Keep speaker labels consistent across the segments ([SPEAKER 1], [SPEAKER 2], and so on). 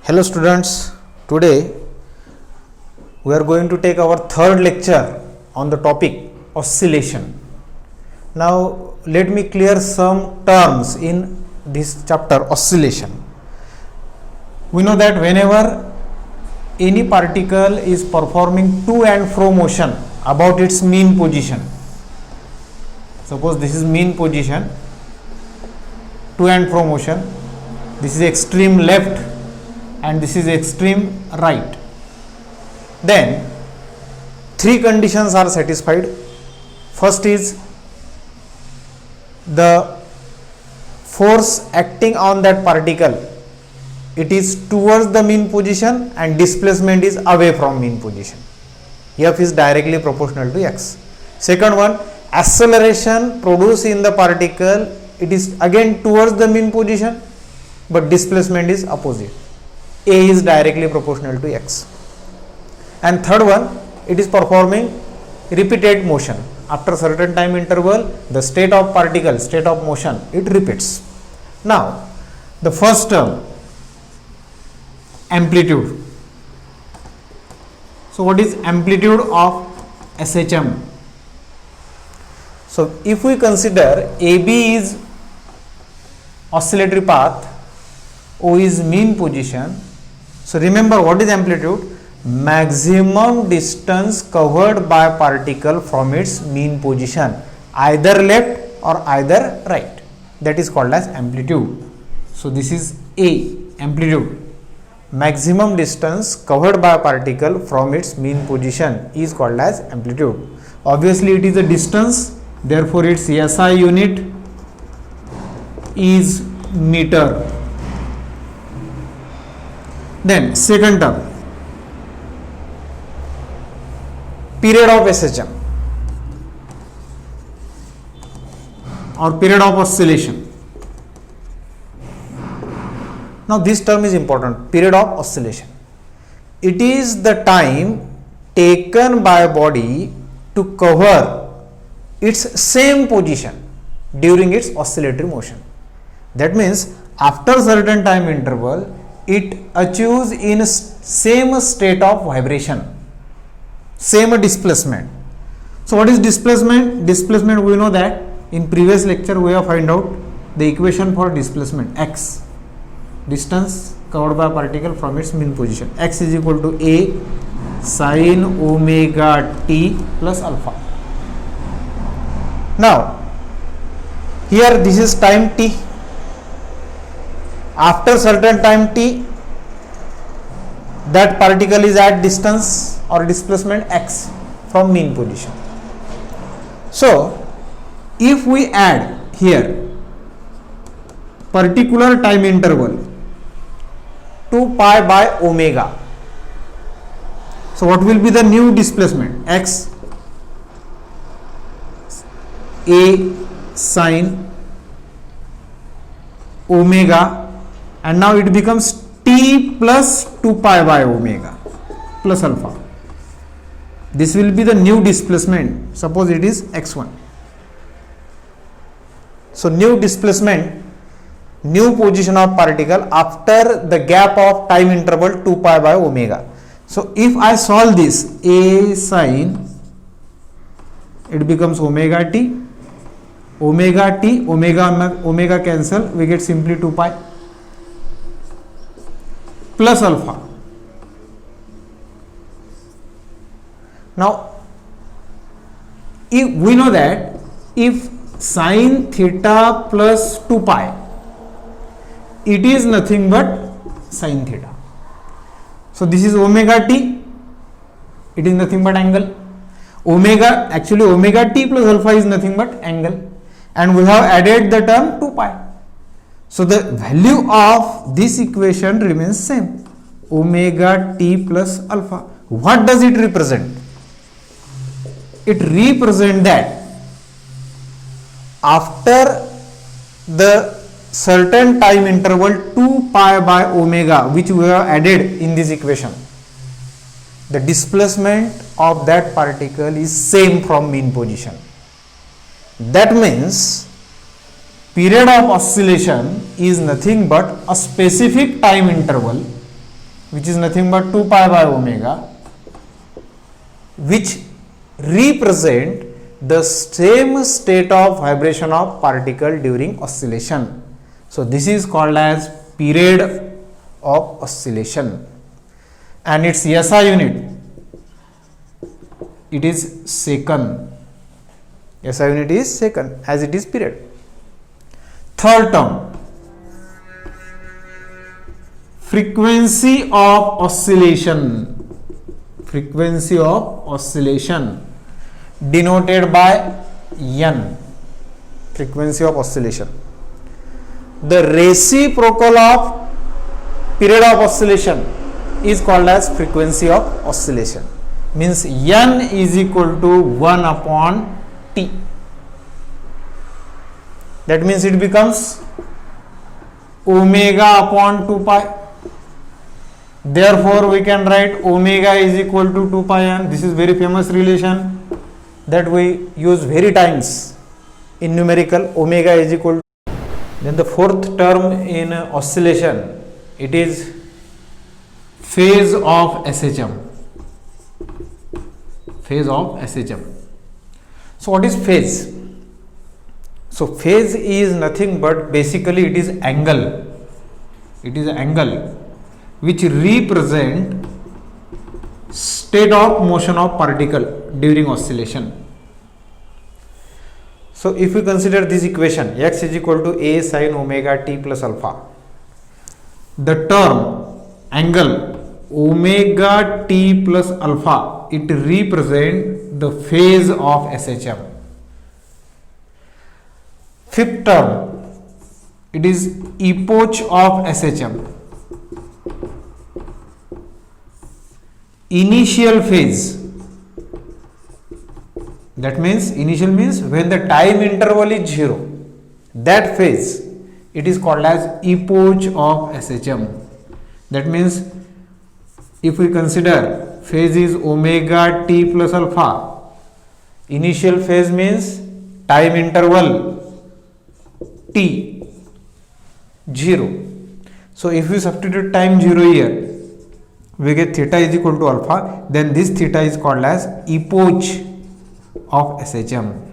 [SPEAKER 1] Hello students, today we are going to take our third lecture on the topic oscillation. Now let me clear some terms in this chapter oscillation. We know that whenever any particle is performing to and fro motion about its mean position, suppose this is mean position, to and fro motion, this is extreme left and this is extreme right, then three conditions are satisfied. First is the force acting on that particle, it is towards the mean position and displacement is away from mean position. F is directly proportional to x. Second one, acceleration produced in the particle, it is again towards the mean position but displacement is opposite. A is directly proportional to x. And third one, it is performing repeated motion. After certain time interval, the state of particle, state of motion, it repeats. Now, the first term, amplitude. So, what is amplitude of SHM? So, if we consider AB is oscillatory path, O is mean position. So, remember what is amplitude? Maximum distance covered by particle from its mean position, either left or either right. That is called as amplitude. So, this is A, amplitude. Maximum distance covered by a particle from its mean position is called as amplitude. Obviously, it is a distance, therefore, its SI unit is meter. Then second term, period of SHM or period of oscillation. Now this term is important, period of oscillation. It is the time taken by a body to cover its same position during its oscillatory motion. That means after certain time interval, it achieves in same state of vibration, same displacement. So what is displacement? Displacement, we know that in previous lecture we have find out the equation for displacement, x, distance covered by a particle from its mean position. X is equal to A sin omega t plus alpha. Now here this is time t. After certain time t, that particle is at distance or displacement x from mean position. So, if we add here particular time interval 2 pi by omega, so what will be the new displacement? X A sin omega, and now it becomes t plus 2 pi by omega plus alpha. This will be the new displacement. Suppose it is x1. So new displacement, new position of particle after the gap of time interval 2 pi by omega. So if I solve this, A sin, it becomes omega t, omega cancel, we get simply 2 pi plus alpha. Now, if we know that if sin theta plus 2 pi, it is nothing but sin theta. So this is omega t, it is nothing but angle. Actually omega t plus alpha is nothing but angle, and we have added the term 2 pi. So the value of this equation remains same, omega t plus alpha. What does it represent? It represents that after the certain time interval 2 pi by omega, which we have added in this equation, the displacement of that particle is same from mean position. That means period of oscillation is nothing but a specific time interval which is nothing but 2 pi by omega, which represent the same state of vibration of particle during oscillation. So this is called as period of oscillation, and its SI unit, it is second. SI unit is second as it is period. Third term, frequency of oscillation. Frequency of oscillation denoted by N. Frequency of oscillation. The reciprocal of period of oscillation is called as frequency of oscillation. Means N is equal to 1 upon T. That means it becomes omega upon 2 pi. Therefore, we can write omega is equal to 2 pi n. This is very famous relation that we use very times in numerical. Omega is equal to. Then the fourth term in oscillation, it is phase of SHM. Phase of SHM. So what is phase? So phase is nothing but basically it is angle. It is angle which represent state of motion of particle during oscillation. So if we consider this equation, x is equal to a sin omega t plus alpha, the term angle omega t plus alpha, it represent the phase of SHM. Fifth term, it is epoch of SHM. Initial phase, that means initial means when the time interval is 0, that phase, it is called as epoch of SHM. That means if we consider phase is omega t plus alpha, initial phase means time interval t 0. So if we substitute time 0 here, we get theta is equal to alpha, then this theta is called as epoch of SHM.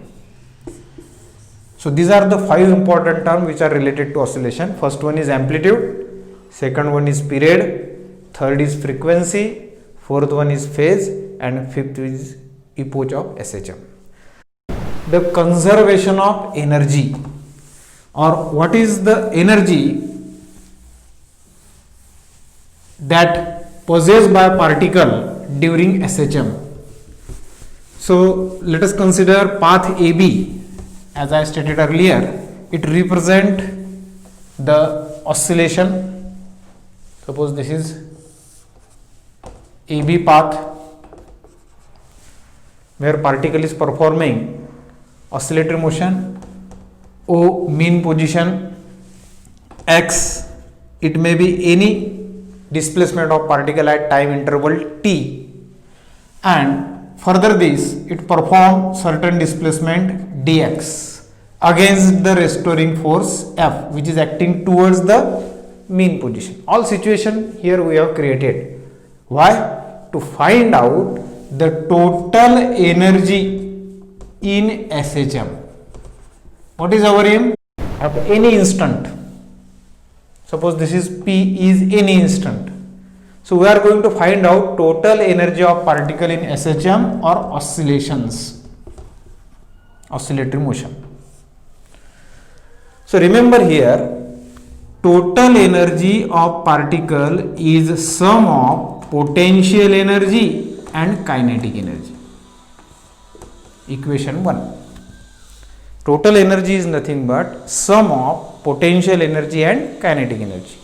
[SPEAKER 1] So these are the 5 important terms which are related to oscillation. First one is amplitude, second one is period, third is frequency, fourth one is phase, and fifth is epoch of SHM. The conservation of energy, or what is the energy that possessed by a particle during SHM. So let us consider path AB. As I stated earlier, it represents the oscillation. Suppose this is AB path where particle is performing oscillatory motion. O mean position, X, it may be any displacement of particle at time interval t, and further this it perform certain displacement dx against the restoring force F, which is acting towards the mean position. All situation here we have created. Why? To find out the total energy in SHM. What is our aim? At any instant. Suppose this is P is any instant. So we are going to find out total energy of particle in SHM or oscillations, oscillatory motion. So remember here, total energy of particle is sum of potential energy and kinetic energy. Equation 1. Total energy is nothing but sum of potential energy and kinetic energy.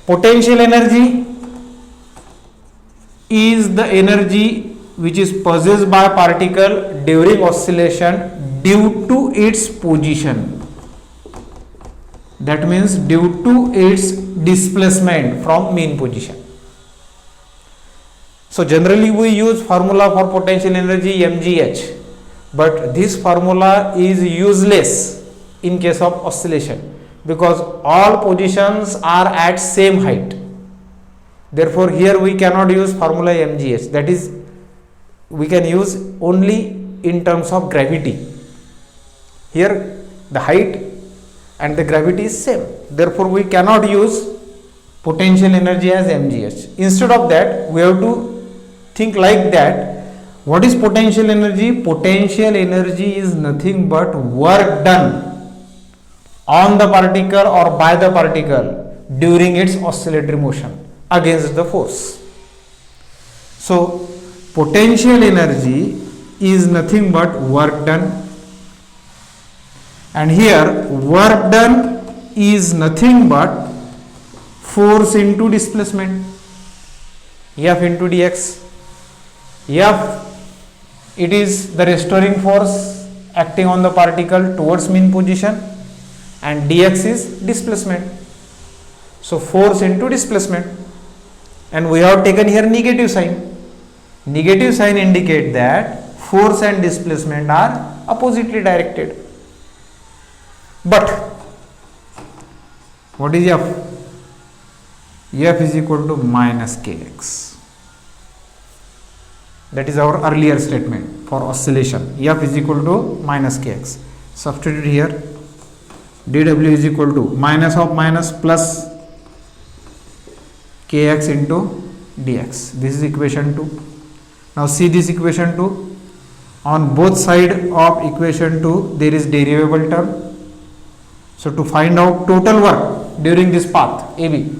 [SPEAKER 1] Potential energy is the energy which is possessed by a particle during oscillation due to its position. That means due to its displacement from mean position. So generally we use formula for potential energy mgh. But this formula is useless in case of oscillation because all positions are at same height. Therefore, here we cannot use formula mgh, that is, we can use only in terms of gravity. Here the height and the gravity is same, therefore we cannot use potential energy as mgh. Instead of that, we have to think like that. What is potential energy? Potential energy is nothing but work done on the particle or by the particle during its oscillatory motion against the force. So potential energy is nothing but work done, and here work done is nothing but force into displacement, F into dx. F, it is the restoring force acting on the particle towards mean position, and dx is displacement. So force into displacement, and we have taken here negative sign. Negative sign indicate that force and displacement are oppositely directed. But what is F? F is equal to minus kx. That is our earlier statement for oscillation. F is equal to minus kx. Substitute here. dw is equal to minus of minus plus kx into dx. This is equation 2. Now see this equation 2. On both sides of equation 2 there is derivable term. So to find out total work during this path AB,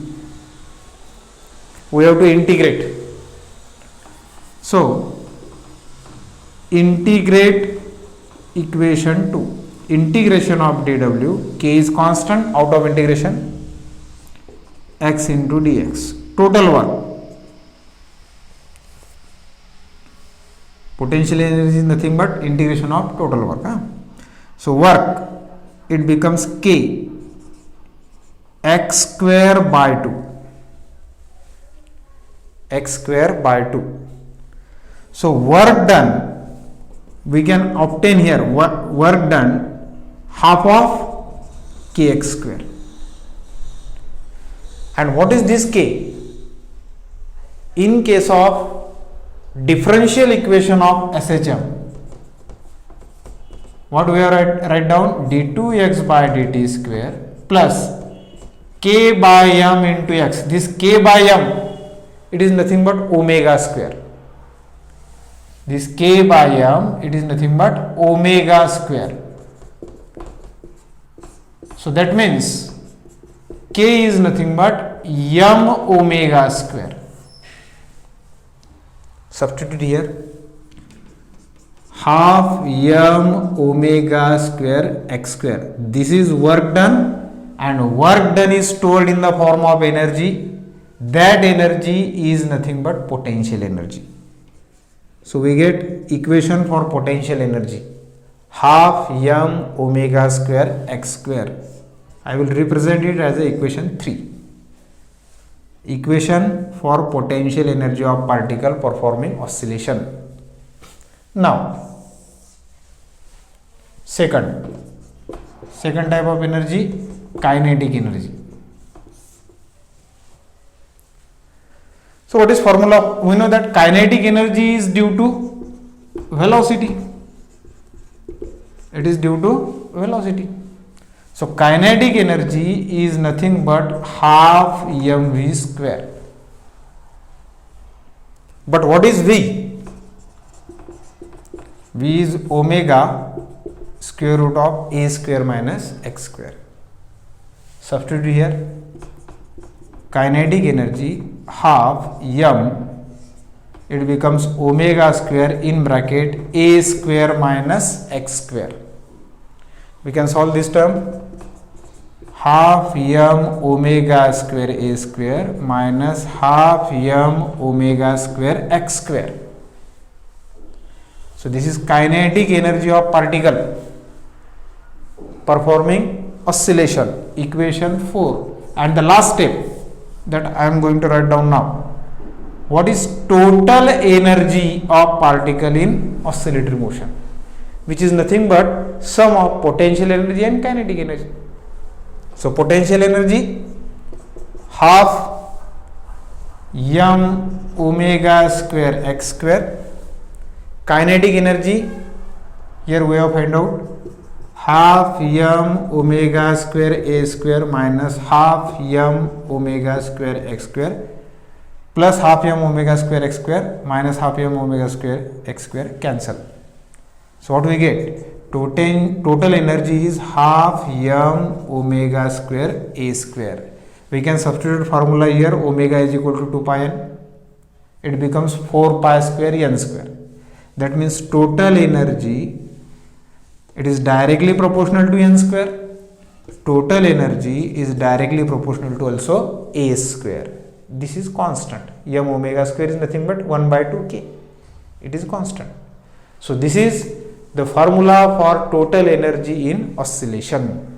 [SPEAKER 1] we have to integrate. So integrate equation 2. Integration of dw, k is constant, out of integration x into dx. Total work. Potential energy is nothing but integration of total work. So work, it becomes k x square by 2. X square by 2. So work done, we can obtain here work done half of kx square. And what is this k? In case of differential equation of SHM, what we are write down? d2x by dt square plus k by m into x. This k by m, it is nothing but omega square. This k by m, it is nothing but omega square. So that means k is nothing but m omega square. Substitute here. Half m omega square x square. This is work done, and work done is stored in the form of energy. That energy is nothing but potential energy. So we get equation for potential energy. Half m omega square x square. I will represent it as a equation 3. Equation for potential energy of particle performing oscillation. Now second type of energy, kinetic energy. So what is formula? We know that kinetic energy is due to velocity. It is due to velocity. So kinetic energy is nothing but half mv square. But what is V? V is omega square root of a square minus x square. Substitute here. Kinetic energy half m, it becomes omega square in bracket a square minus x square. We can solve this term. Half m omega square a square minus half m omega square x square. So this is kinetic energy of particle performing oscillation, equation 4. And the last step that I am going to write down now. What is total energy of particle in oscillatory motion, which is nothing but sum of potential energy and kinetic energy. So potential energy half m omega square x square. Kinetic energy, here we have find out half m omega square a square minus half m omega square x square plus half m omega square x square minus half m omega square x square cancel. So what we get? Total energy is half m omega square a square. We can substitute formula here, omega is equal to 2 pi n. It becomes 4 pi square n square. That means total energy, it is directly proportional to n square. Total energy is directly proportional to also a square. This is constant. M omega square is nothing but 1 by 2k. It is constant. So this is the formula for total energy in oscillation.